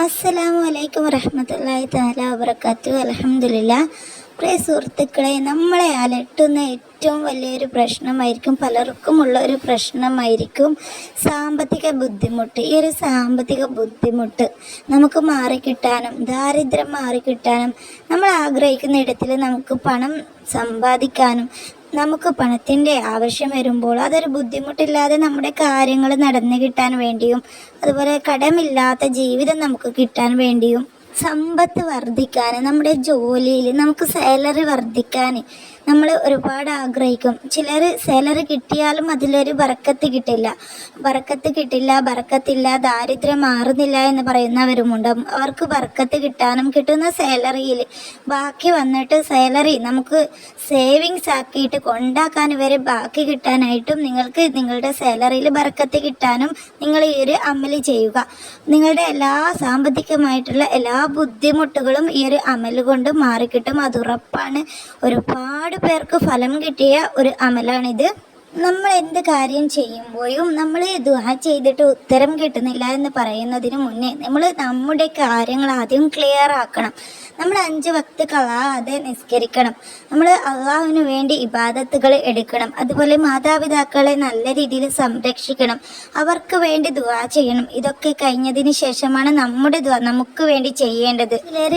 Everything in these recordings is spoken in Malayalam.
അസ്സലാമു അലൈക്കും വറഹ്മത്തുള്ളാഹി തആല വബറകാതുഹു. അൽഹംദുലില്ലാ. പ്രിയ സുഹൃത്തുക്കളെ, നമ്മളെ അലട്ടുന്ന ഏറ്റവും വലിയൊരു പ്രശ്നമായിരിക്കും, പലർക്കുമുള്ള ഒരു പ്രശ്നമായിരിക്കും സാമ്പത്തിക ബുദ്ധിമുട്ട്. ഈ ഒരു സാമ്പത്തിക ബുദ്ധിമുട്ട് നമുക്ക് മാറിക്കിട്ടാനും ദാരിദ്ര്യം മാറിക്കിട്ടാനും നമ്മൾ ആഗ്രഹിക്കുന്ന ഇടത്തിൽ നമുക്ക് പണം സമ്പാദിക്കാനും നമുക്ക് പണത്തിൻ്റെ ആവശ്യം വരുമ്പോൾ അതൊരു ബുദ്ധിമുട്ടില്ലാതെ നമ്മുടെ കാര്യങ്ങൾ നടന്നു കിട്ടാൻ വേണ്ടിയും അതുപോലെ കടമില്ലാത്ത ജീവിതം നമുക്ക് കിട്ടാൻ വേണ്ടിയും സമ്പത്ത് വർദ്ധിക്കാൻ, നമ്മുടെ ജോലിയിൽ നമുക്ക് സാലറി വർദ്ധിക്കാൻ നമ്മൾ ഒരുപാട് ആഗ്രഹിക്കും. ചിലർ സാലറി കിട്ടിയാലും അതിലൊരു ബറക്കത്തില്ല, ദാരിദ്ര്യം മാറുന്നില്ല എന്ന് പറയുന്നവരുമുണ്ട്. അവർക്ക് ബറക്കത്ത് കിട്ടാനും കിട്ടുന്ന സാലറിയിൽ ബാക്കി വന്നിട്ട് സാലറി നമുക്ക് സേവിങ്സ് ആക്കിയിട്ട് കൊണ്ടാക്കാൻ വരെ ബാക്കി കിട്ടാനായിട്ടും നിങ്ങൾക്ക് നിങ്ങളുടെ സാലറിയിൽ ബറക്കത്ത് കിട്ടാനും നിങ്ങൾ ഈ ഒരു അമല് ചെയ്യുക. നിങ്ങളുടെ എല്ലാ സാമ്പത്തികമായിട്ടുള്ള എല്ലാ ബുദ്ധിമുട്ടുകളും ഈ ഒരു അമല് കൊണ്ട് മാറിക്കിട്ടും. അത് ഉറപ്പാണ്. ഒരുപാട് പേർക്ക് ഫലം കിട്ടിയ ഒരു അമലാണിത്. നമ്മൾ എന്ത് കാര്യം ചെയ്യുമ്പോഴും നമ്മൾ ദുആ ചെയ്തിട്ട് ഉത്തരം കിട്ടുന്നില്ല എന്ന് പറയുന്നതിന് മുന്നേ നമ്മൾ നമ്മുടെ കാര്യങ്ങൾ ആദ്യം ക്ലിയർ ആക്കണം. നമ്മൾ 5 വക്ത് കളാതെ നിസ്കരിക്കണം. നമ്മൾ അള്ളാഹുവിന് വേണ്ടി ഇബാദത്തുകൾ എടുക്കണം. അതുപോലെ മാതാപിതാക്കളെ നല്ല രീതിയിൽ സംരക്ഷിക്കണം. അവർക്ക് വേണ്ടി ദുആ ചെയ്യണം. ഇതൊക്കെ കഴിഞ്ഞതിന് ശേഷമാണ് നമ്മുടെ ദുആ നമുക്ക് വേണ്ടി ചെയ്യേണ്ടത്. ചിലർ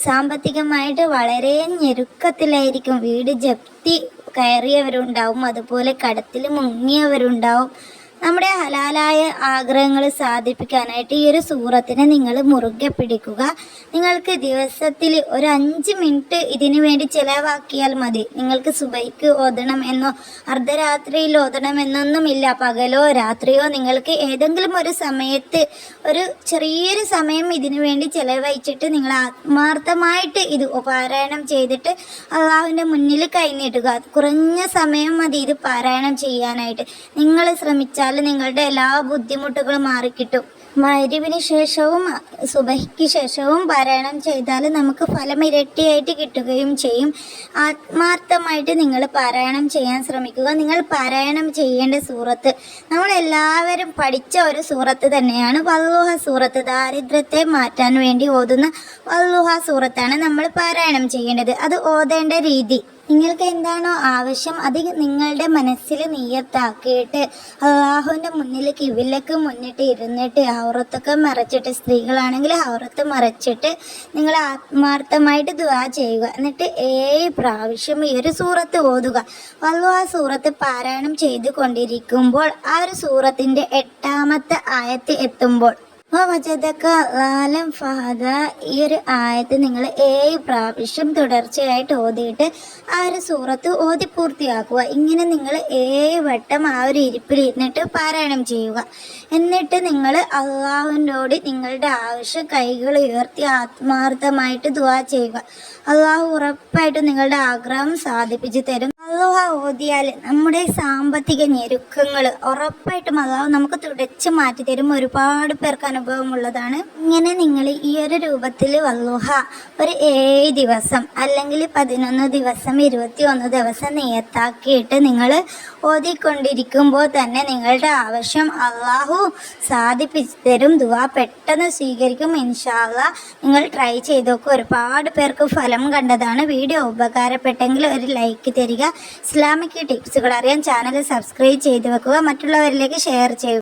സാമ്പത്തികമായിട്ട് വളരെ ഞെരുക്കത്തിലായിരിക്കും. വീട് ജപ്തി കയറിയവരുണ്ടാവും, അതുപോലെ കടത്തിൽ മുങ്ങിയവരുണ്ടാവും. നമ്മുടെ ഹലാലായ ആഗ്രഹങ്ങൾ സാധിപ്പിക്കാനായിട്ട് ഈ ഒരു സൂറത്തിനെ നിങ്ങൾ മുറുകെ പിടിക്കുക. നിങ്ങൾക്ക് ദിവസത്തിൽ ഒരു 5 മിനിറ്റ് ഇതിനു വേണ്ടി ചിലവാക്കിയാൽ മതി. നിങ്ങൾക്ക് സുബൈക്ക് ഓതണമെന്നോ അർദ്ധരാത്രിയിൽ ഓതണമെന്നൊന്നുമില്ല. പകലോ രാത്രിയോ നിങ്ങൾക്ക് ഏതെങ്കിലും ഒരു സമയത്ത് ഒരു ചെറിയൊരു സമയം ഇതിനു വേണ്ടി ചിലവഴിച്ചിട്ട് നിങ്ങൾ ആത്മാർത്ഥമായിട്ട് ഇത് പാരായണം ചെയ്തിട്ട് അള്ളാഹുവിൻ്റെ മുന്നിൽ കൈനീട്ടുക. കുറഞ്ഞ സമയം മതി ഇത് പാരായണം ചെയ്യാനായിട്ട്. നിങ്ങൾ ശ്രമിച്ചാൽ നിങ്ങളുടെ എല്ലാ ബുദ്ധിമുട്ടുകളും മാറിക്കിട്ടും. മഗ്‌രിബിന് ശേഷവും സുബഹിക്ക് ശേഷവും പാരായണം ചെയ്താൽ നമുക്ക് ഫലം ഇരട്ടിയായിട്ട് കിട്ടുകയും ചെയ്യും. ആത്മാർത്ഥമായിട്ട് നിങ്ങൾ പാരായണം ചെയ്യാൻ ശ്രമിക്കുക. നിങ്ങൾ പാരായണം ചെയ്യേണ്ട സൂറത്ത് നമ്മളെല്ലാവരും പഠിച്ച ഒരു സൂറത്ത് തന്നെയാണ് വല്ലുഹ സൂറത്ത്. ദാരിദ്ര്യത്തെ മാറ്റാൻ വേണ്ടി ഓതുന്ന വല്ലുഹ സൂറത്താണ് നമ്മൾ പാരായണം ചെയ്യേണ്ടത്. അത് ഓതേണ്ട രീതി, നിങ്ങൾക്ക് എന്താണോ ആവശ്യം അത് നിങ്ങളുടെ മനസ്സിൽ നിയ്യത്താക്കിയിട്ട് അള്ളാഹുവിൻ്റെ മുന്നിൽ കിബിലക്ക് മുന്നിട്ട് ഇരുന്നിട്ട് ഔറത്തൊക്കെ മറച്ചിട്ട്, സ്ത്രീകളാണെങ്കിൽ ഔറത്ത് മറച്ചിട്ട് നിങ്ങൾ ആത്മാർത്ഥമായിട്ട് ദുആ ചെയ്യുക. എന്നിട്ട് 7 പ്രാവശ്യം ഈ ഒരു സൂറത്ത് ഓതുക. ആ സൂറത്ത് പാരായണം ചെയ്തു കൊണ്ടിരിക്കുമ്പോൾ ആ ഒരു സൂറത്തിൻ്റെ 8ാമത്തെ ആയത്ത് എത്തുമ്പോൾ ഈ ഒരു ആയത്ത് നിങ്ങൾ 7 പ്രാവശ്യം തുടർച്ചയായിട്ട് ഓതിയിട്ട് ആ ഒരു സൂറത്ത് ഓതി പൂർത്തിയാക്കുക. ഇങ്ങനെ നിങ്ങൾ 7 വട്ടം ആ ഒരു ഇരിപ്പിൽ ഇരുന്നിട്ട് പാരായണം ചെയ്യുക. എന്നിട്ട് നിങ്ങൾ അള്ളാഹുവിനോട് നിങ്ങളുടെ ആവശ്യം കൈകൾ ഉയർത്തി ആത്മാർത്ഥമായിട്ട് ദുആ ചെയ്യുക. അള്ളാഹു ഉറപ്പായിട്ടും നിങ്ങളുടെ ആഗ്രഹം സാധിപ്പിച്ചു തരും. അള്ളാഹു ഓതിയാൽ നമ്മുടെ സാമ്പത്തിക ഞെരുക്കങ്ങൾ ഉറപ്പായിട്ടും അള്ളാഹു നമുക്ക് തുടച്ച് മാറ്റി തരും. ഒരുപാട് പേർക്ക് അനുഭവമുള്ളതാണ്. ഇങ്ങനെ നിങ്ങൾ ഈ ഒരു രൂപത്തിൽ വല്ലുഹ ഒരു 7 ദിവസം അല്ലെങ്കിൽ 11 ദിവസം 21 ദിവസം നിയത്താക്കിയിട്ട് നിങ്ങൾ ഓതിക്കൊണ്ടിരിക്കുമ്പോൾ തന്നെ നിങ്ങളുടെ ആവശ്യം അള്ളാഹു സാധിപ്പിച്ചു തരും. ദുആ പെട്ടെന്ന് സ്വീകരിക്കും. ഇൻഷാ അല്ലാഹ് നിങ്ങൾ ട്രൈ ചെയ്ത് നോക്കുക. ഒരുപാട് പേർക്ക് ഫലം കണ്ടതാണ്. വീഡിയോ ഉപകാരപ്പെട്ടെങ്കിൽ ഒരു ലൈക്ക് തരിക. ഇസ്ലാമിക് ടിപ്സുകൾ അറിയാൻ ചാനൽ സബ്സ്ക്രൈബ് ചെയ്ത് വെക്കുക. മറ്റുള്ളവരിലേക്ക് ഷെയർ ചെയ്യുക.